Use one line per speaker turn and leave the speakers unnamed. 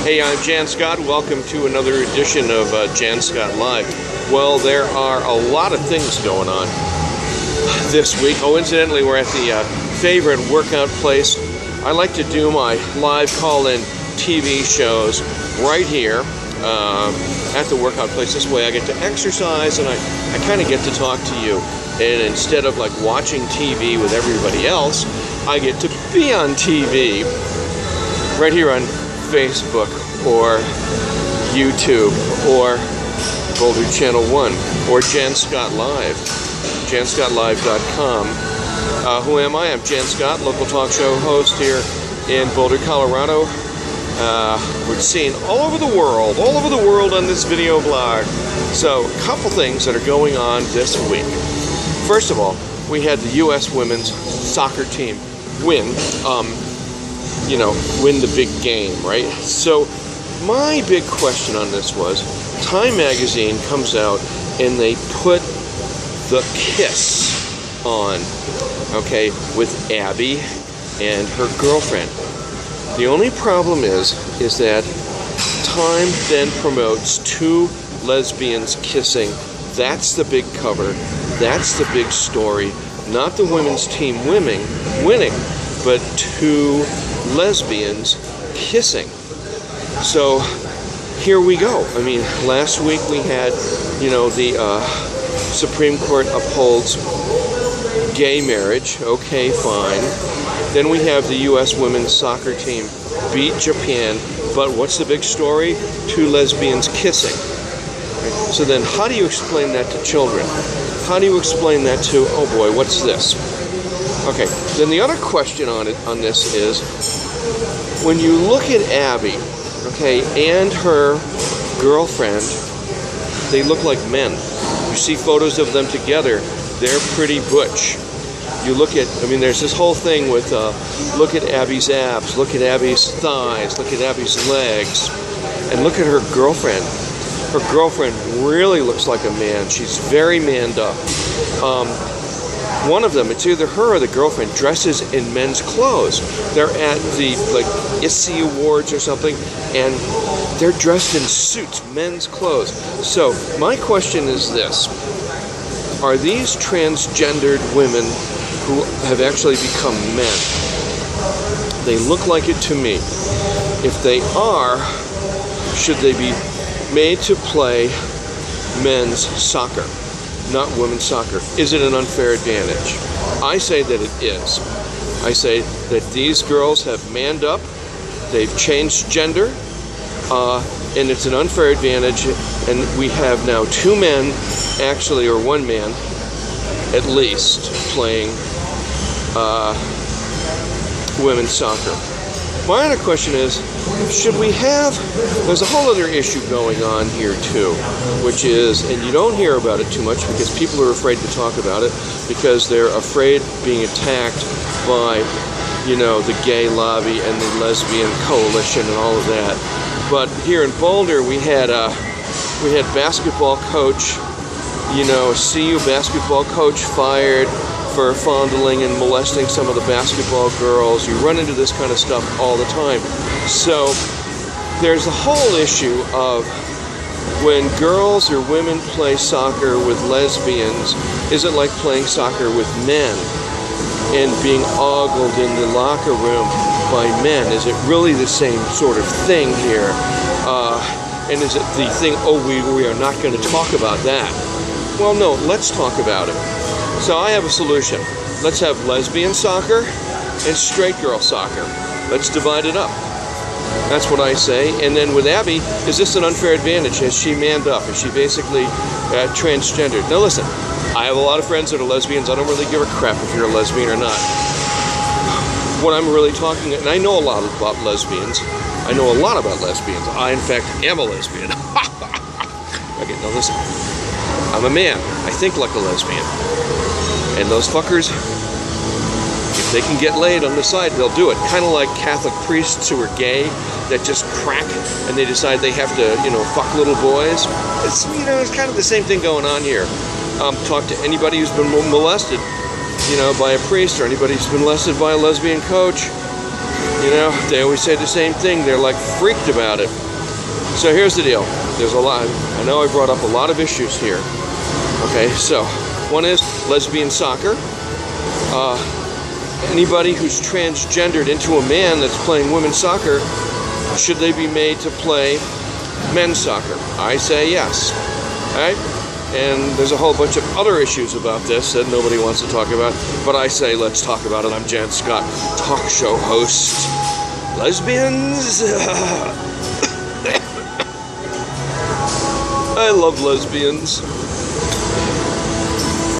Hey, I'm Jann Scott. Welcome to another edition of Jann Scott Live. Well, there are a lot of things going on this week. Oh, incidentally, we're at the favorite workout place. I like to do my live call-in TV shows right here at the workout place. This way I get to exercise and I kind of get to talk to you. And instead of like watching TV with everybody else, I get to be on TV right here on Facebook or YouTube or Boulder Channel 1 or Jann Scott Live, jannscottlive.com. Who am I? I'm Jann Scott, local talk show host here in Boulder, Colorado. We're seen all over the world on this video blog. So, a couple things that are going on this week. First of all, we had the U.S. women's soccer team win the big game, right? So my big question on this was, Time magazine comes out and they put the kiss on, okay, with Abby and her girlfriend. The only problem is that Time then promotes two lesbians kissing. That's the big cover. That's the big story. Not the women's team winning, but two lesbians kissing. So here we go. I mean, last week we had, the Supreme Court upholds gay marriage. Okay, fine. Then we have the U.S. women's soccer team beat Japan. But what's the big story? Two lesbians kissing. Right? So then how do you explain that to children? How do you explain that to, oh boy, what's this? Okay, then the other question on this is, when you look at Abby, okay, and her girlfriend, they look like men. You see photos of them together, they're pretty butch. You look at, there's this whole thing with, look at Abby's abs, look at Abby's thighs, look at Abby's legs, and look at her girlfriend. Her girlfriend really looks like a man. She's very manned up. One of them, it's either her or the girlfriend, dresses in men's clothes. They're at the ISSE Awards or something, and they're dressed in suits, men's clothes. So my question is this: are these transgendered women who have actually become men? They look like it to me. If they are, should they be made to play men's soccer, not women's soccer? Is it an unfair advantage? I say that it is. I say that these girls have manned up, they've changed gender, and it's an unfair advantage, and we have now two men, actually, or one man, at least, playing women's soccer. My other question is, should we have, there's a whole other issue going on here too, which is, and you don't hear about it too much because people are afraid to talk about it because they're afraid being attacked by, the gay lobby and the lesbian coalition and all of that. But here in Boulder, we had basketball coach, CU basketball coach fired for fondling and molesting some of the basketball girls. You run into this kind of stuff all the time. So there's a whole issue of when girls or women play soccer with lesbians, is it like playing soccer with men and being ogled in the locker room by men? Is it really the same sort of thing here? And is it the thing, we are not going to talk about that? Well, no, let's talk about it. So I have a solution. Let's have lesbian soccer and straight girl soccer. Let's divide it up. That's what I say. And then with Abby, is this an unfair advantage? Has she manned up? Is she basically transgendered? Now listen, I have a lot of friends that are lesbians. I don't really give a crap if you're a lesbian or not. What I'm really talking, and I know a lot about lesbians. I know a lot about lesbians. I, in fact, am a lesbian. Okay, now listen. I'm a man. I think like a lesbian. And those fuckers, if they can get laid on the side, they'll do it. Kind of like Catholic priests who are gay that just crack and they decide they have to, fuck little boys. It's, it's kind of the same thing going on here. Talk to anybody who's been molested, by a priest, or anybody who's been molested by a lesbian coach. You know, they always say the same thing. They're like freaked about it. So here's the deal. There's a lot. I know I brought up a lot of issues here. Okay, so one is lesbian soccer. Anybody who's transgendered into a man that's playing women's soccer, should they be made to play men's soccer? I say yes. All right? And there's a whole bunch of other issues about this that nobody wants to talk about, but I say let's talk about it. I'm Jann Scott, talk show host. Lesbians? I love lesbians.